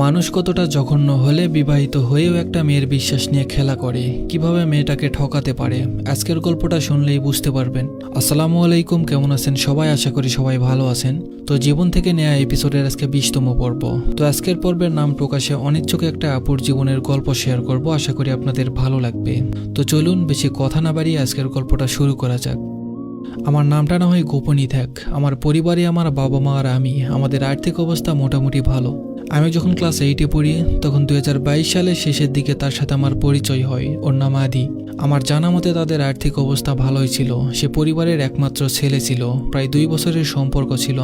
মানুষ কতটা জঘন্য হলে বিবাহিত হয়েও একটা মেয়ের বিশ্বাস নিয়ে খেলা করে, কিভাবে মেয়েটাকে ঠকাতে পারে। আজকের গল্পটা শুনলেই বুঝতে পারবেন। আসসালামু আলাইকুম, কেমন আছেন সবাই? আশা করি সবাই ভালো আছেন। তো জীবন থেকে নেওয়া এপিসোডের আজকে 20তম পর্ব। তো আজকের পর্বের নাম প্রকাশে অনিচ্ছুক একটা আপুর জীবনের গল্প শেয়ার করব, আশা করি আপনাদের ভালো লাগবে। তো চলুন বেশি কথা না বাড়িয়ে আজকের গল্পটা শুরু করা যাক। আমার নামটা না হয় গোপনই থাক, আমার পরিবারে আমার বাবা মা আর আমি, আমাদের আর্থিক অবস্থা মোটামুটি ভালো। আমি যখন ক্লাস 8-এ পড়ি তখন 2022 সালের শেষের দিকে তার সাথে আমার পরিচয় হয়। ওর নাম আদি। আমার জানা মতে তাদের আর্থিক অবস্থা ভালোই ছিল। সে পরিবারের একমাত্র ছেলে ছিল। প্রায় 2 বছরের সম্পর্ক ছিল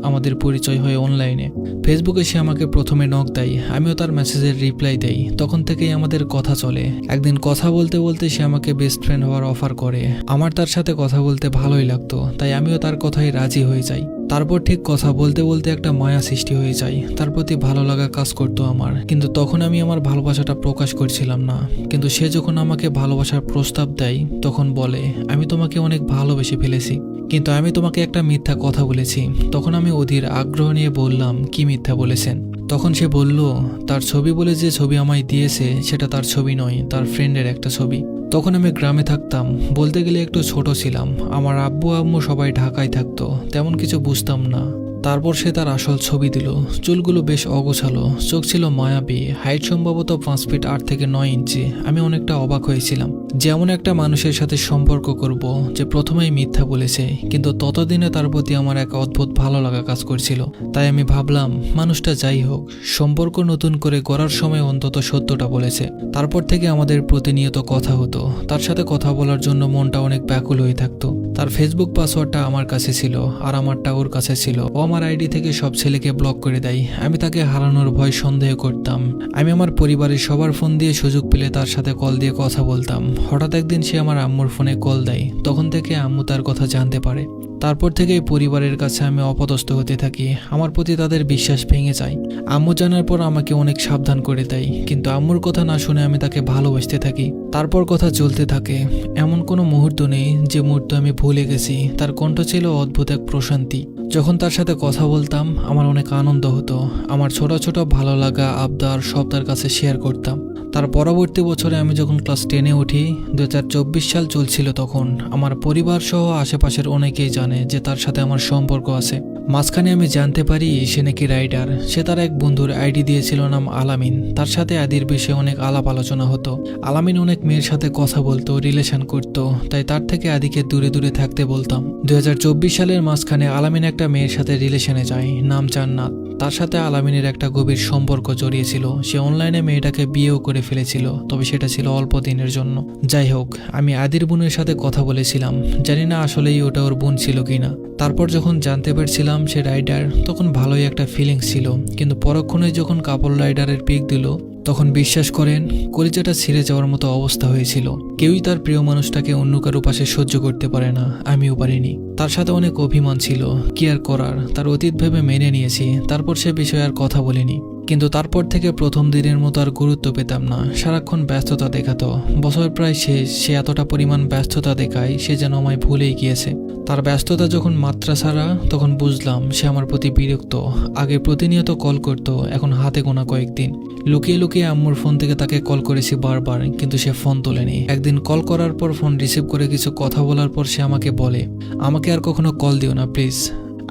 আমাদের পরিচয় হয় অনলাইনে। ফেসবুকে সে আমাকে প্রথমে নক দেয়, আমিও তার মেসেজের রিপ্লাই দেই। তখন থেকেই আমাদের কথা চলে। একদিন কথা বলতে বলতে সে আমাকে বেস্ট ফ্রেন্ড হওয়ার অফার করে। আমার তার সাথে কথা বলতে ভালোই লাগতো, তাই আমিও তার কথায় রাজি হয়ে যাই। তারপর ঠিক কথা বলতে বলতে একটা মায়া সৃষ্টি হয়ে যায়। তার প্রতি ভালো লাগা কাজ করতো আমার, কিন্তু তখন আমি আমার ভালোবাসাটা প্রকাশ করছিলাম না। কিন্তু সে যখন আমাকে ভালোবাসার প্রস্তাব দেয় তখন বলে, আমি তোমাকে অনেক ভালোবেসে ফেলেছি, কিন্তু আমি তোমাকে একটা মিথ্যা কথা বলেছি। তখন আমি অধীর আগ্রহ নিয়ে বললাম, কি মিথ্যা বলেছেন? তখন সে বলল, তার ছবি বলে যে ছবি আমায় দিয়েছে সেটা তার ছবি নয়, তার ফ্রেন্ডের একটা ছবি। তখন আমি গ্রামে থাকতাম, বলতে গেলে একটু ছোট ছিলাম। আমার আব্বু আম্মু সবাই ঢাকায় থাকতো, তেমন কিছু বুঝতাম না। তারপর সে তার আসল ছবি দিল। চুলগুলো বেশ অগোছালো, চোখ ছিল মায়াবী, হাইট সম্ভবত 5 ফিট 8 থেকে 9 ইঞ্চি। আমি অনেকটা অবাক হয়েছিলাম, যেমন একটা মানুষের সাথে সম্পর্ক করব যে প্রথমেই মিথ্যা বলেছে। কিন্তু ততদিনে তার প্রতি আমার এক অদ্ভুত ভালো লাগা কাজ করছিল। তাই আমি ভাবলাম, মানুষটা যাই হোক, সম্পর্ক নতুন করে গড়ার সময় অন্তত সত্যটা বলেছে। তারপর থেকে আমাদের প্রতিনিয়ত কথা হতো। তার সাথে কথা বলার জন্য মনটা অনেক ব্যাকুল হয়ে থাকতো। তার ফেসবুক পাসওয়ার্ডটা আমার কাছে ছিল আর আমারটা ওর কাছে ছিল। ও আমার আইডি থেকে সব ছেলেকে ব্লক করে দেয়। আমি তাকে হারানোর ভয় সন্দেহ করতাম। আমি আমার পরিবারের সবার ফোন দিয়ে সুযোগ পেলে তার সাথে কল দিয়ে কথা বলতাম। হঠাৎ একদিন সে আমার আম্মুর ফোনে কল দেয়। তখন থেকে আম্মু তার কথা জানতে পারে। তারপর থেকেই পরিবারের কাছে আমি অপদস্থ হতে থাকি। আমার প্রতি তাদের বিশ্বাস ভেঙে যায়। আম্মু জানার পর আমাকে অনেক সাবধান করে দেয়, কিন্তু আম্মুর কথা না শুনে আমি তাকে ভালোবাসতে থাকি। তারপর কথা চলতে থাকে। এমন কোনো মুহূর্ত নেই যে মুহূর্ত আমি ভুলে গেছি। তার কণ্ঠ ছিল অদ্ভুত এক প্রশান্তি। যখন তার সাথে কথা বলতাম আমার অনেক আনন্দ হতো। আমার ছোট ছোট ভালো লাগা আবদার সব তার কাছে শেয়ার করতাম। তার পরবর্তী বছরে আমি যখন ক্লাস 10-এ উঠি, 2024 সাল চলছিল তখন। আমার পরিবার সহ আশেপাশের অনেকেই জানে যে তার সাথে আমার সম্পর্ক আছে। মাঝখানে আমি জানতে পারি সে নাকি রাইডার। সে তার এক বন্ধুর আইডি দিয়েছিল নাম আলামিন। তার সাথে আদির বিষয়ে অনেক আলাপ আলোচনা হতো। আলামিন অনেক মেয়ের সাথে কথা বলতো, রিলেশন করত, তাই তার থেকে আদিকে দূরে দূরে থাকতে বলতাম। 2024 সালের মাঝখানে আলামিন একটা মেয়ের সাথে রিলেশনে যায়, নাম জান্নাত। তার সাথে আলামিনের একটা গভীর সম্পর্ক জড়িয়েছিল। সে অনলাইনে মেয়েটাকে বিয়েও করে ফেলেছিল, তবে সেটা ছিল অল্প দিনের জন্য। যাই হোক, আমি আদির বোনের সাথে কথা বলেছিলাম, জানি না আসলেই ওটা ওর বোন ছিল কিনা। তারপর যখন জানতে পারছিলাম সে রাইডার, তখন ভালোই একটা ফিলিংস ছিল। কিন্তু পরক্ষণে যখন কাপল রাইডারের পিক দিল, তখন বিশ্বাস করেন কলিজাটা ছিঁড়ে যাওয়ার মতো অবস্থা হয়েছিল। কেউই তার প্রিয় মানুষটাকে অন্য কারো পাশে সহ্য করতে পারে না, আমিও পারিনি। তার সাথে অনেক অভিমান ছিল, কি আর করার, তার অতীত ভেবে মেনে নিয়েছি। তারপর সে বিষয়ে আর কথা বলিনি। কিন্তু তারপর থেকে প্রথম দিনের মতো আর গুরুত্ব পেতাম না। সারাক্ষণ ব্যস্ততা দেখাতো। বছর প্রায় শেষ, সে এতটা পরিমাণ ব্যস্ততা দেখায় সে যেন আমায় ভুলেই গিয়েছে। তার ব্যস্ততা যখন মাত্রা ছাড়া, তখন বুঝলাম সে আমার প্রতি বিরক্ত। আগে প্রতিনিয়ত কল করত, এখন হাতে গোনা কয়েকদিন। লুকিয়ে লুকিয়ে আম্মুর ফোন থেকে তাকে কল করেছি বারবার, কিন্তু সে ফোন তোলেনি। একদিন কল করার পর ফোন রিসিভ করে কিছু কথা বলার পর সে আমাকে বলে, আমাকে আর কখনো কল দিও না প্লিজ।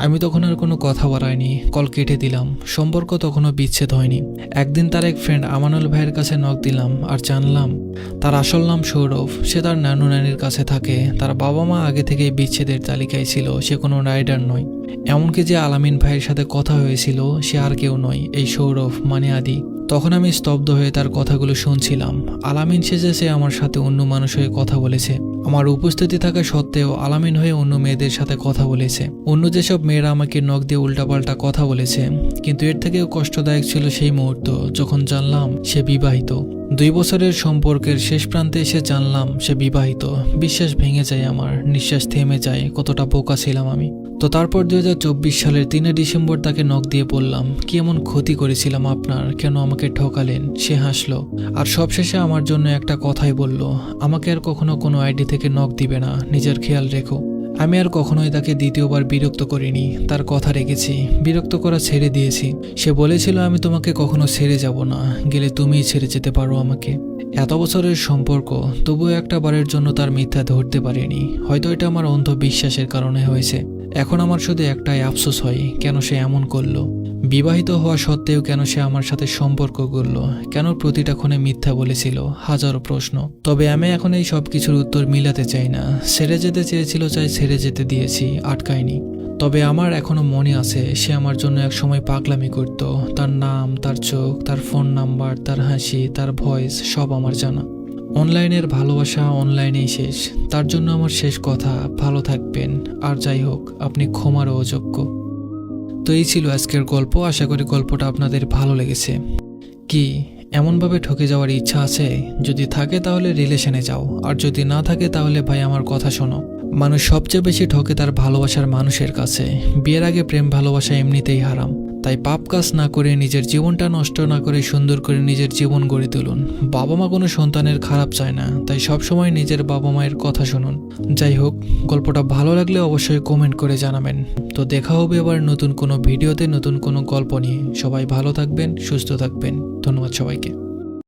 আমি তখন আর কোনো কথা বাড়াইনি, কল কেটে দিলাম। সম্পর্ক তখনও বিচ্ছেদ হয়নি। একদিন তার এক ফ্রেন্ড আমানুল ভাইয়ের কাছে নক দিলাম আর জানলাম তার আসল নাম সৌরভ। সে তার নানু নানির কাছে থাকে। তার বাবা মা আগে থেকেই বিচ্ছেদের তালিকায় ছিল, সে কোনো রাইডার নয়। এমনকি যে আলামিন ভাইয়ের সাথে কথা হয়েছিল সে আর কেউ নয়, এই সৌরভ মানে আদি। তখন আমি স্তব্ধ হয়ে তার কথাগুলো শুনছিলাম। আলামিন সেজেছে আমার সাথে অন্য মানুষ হয়ে কথা বলেছে। আমার উপস্থিতি থাকা সত্ত্বেও আলামিন হয়ে অন্য মেয়েদের সাথে কথা বলেছে। অন্য যেসব মেয়েরা আমাকে নখ দিয়ে উল্টাপাল্টা কথা বলেছে। কিন্তু এর থেকেও কষ্টদায়ক ছিল সেই মুহূর্ত যখন জানলাম সে বিবাহিত। 2 বছরের সম্পর্কের শেষ প্রান্তে এসে জানলাম সে বিবাহিত। বিশ্বাস ভেঙে যায় আমার, নিঃশ্বাস থেমে যায়, কতটা বোকা ছিলাম আমি। তো তারপর 2024 সালের 3 ডিসেম্বর তাকে নখ দিয়ে বললাম, কি এমন ক্ষতি করেছিলাম আপনার, কেন আমাকে ঠকালেন? সে হাসলো আর সবশেষে আমার জন্য একটা কথাই বলল, আমাকে আর কখনো কোনো আইডি থেকে নখ দিবে না, নিজের খেয়াল রেখো। আমি আর কখনোই তাকে দ্বিতীয়বার বিরক্ত করিনি, তার কথা রেখেছি, বিরক্ত করা ছেড়ে দিয়েছি। সে বলেছিল আমি তোমাকে কখনো ছেড়ে যাব না, গেলে তুমিই ছেড়ে যেতে পারো আমাকে। এত বছরের সম্পর্ক, তবুও একটা বারের জন্য তার মিথ্যা ধরতে পারিনি। হয়তো এটা আমার অন্ধ বিশ্বাসের কারণে হয়েছে। এখন আমার শুধু একটাই আফসোস হয়, কেন সে এমন করলো। বিবাহিত হওয়া সত্ত্বেও কেন সে আমার সাথে সম্পর্ক করলো, কেন প্রতিটা ক্ষণে মিথ্যা বলেছিল, হাজারো প্রশ্ন। তবে আমি এখন এই সব কিছুর উত্তর মিলাতে চাই না। ছেড়ে যেতে চেয়েছিল, চাই ছেড়ে যেতে দিয়েছি, আটকায়নি। তবে আমার এখনো মনে আছে সে আমার জন্য একসময় পাগলামি করত। তার নাম, তার চোখ, তার ফোন নাম্বার, তার হাসি, তার ভয়েস সব আমার জানা। অনলাইনের ভালোবাসা অনলাইনেই শেষ। তার জন্য আমার শেষ কথা, ভালো থাকবেন। আর যাই হোক, আপনি ক্ষমারও অযোগ্য। তো এই ছিল আজকের গল্প। আশা করি গল্পটা আপনাদের ভালো লেগেছে। কি এমনভাবে ঠকে যাওয়ার ইচ্ছা আছে? যদি থাকে তাহলে রিলেশনে যাও, আর যদি না থাকে তাহলে ভাই আমার কথা শোনো। মানুষ সবচেয়ে বেশি ঠকে তার ভালোবাসার মানুষের কাছে। বিয়ের আগে প্রেম ভালোবাসা এমনিতেই হারাম। তাই পাপ কাজ না করে, নিজের জীবনটা নষ্ট না করে সুন্দর করে নিজের জীবন গড়ে তুলুন। বাবা মা কোনো সন্তানের খারাপ চায় না, তাই সবসময় নিজের বাবা মায়ের কথা শুনুন। যাই হোক, গল্পটা ভালো লাগলে অবশ্যই কমেন্ট করে জানাবেন। তো দেখা হবে আবার নতুন কোনো ভিডিওতে, নতুন কোনো গল্প নিয়ে। সবাই ভালো থাকবেন, সুস্থ থাকবেন। ধন্যবাদ সবাইকে।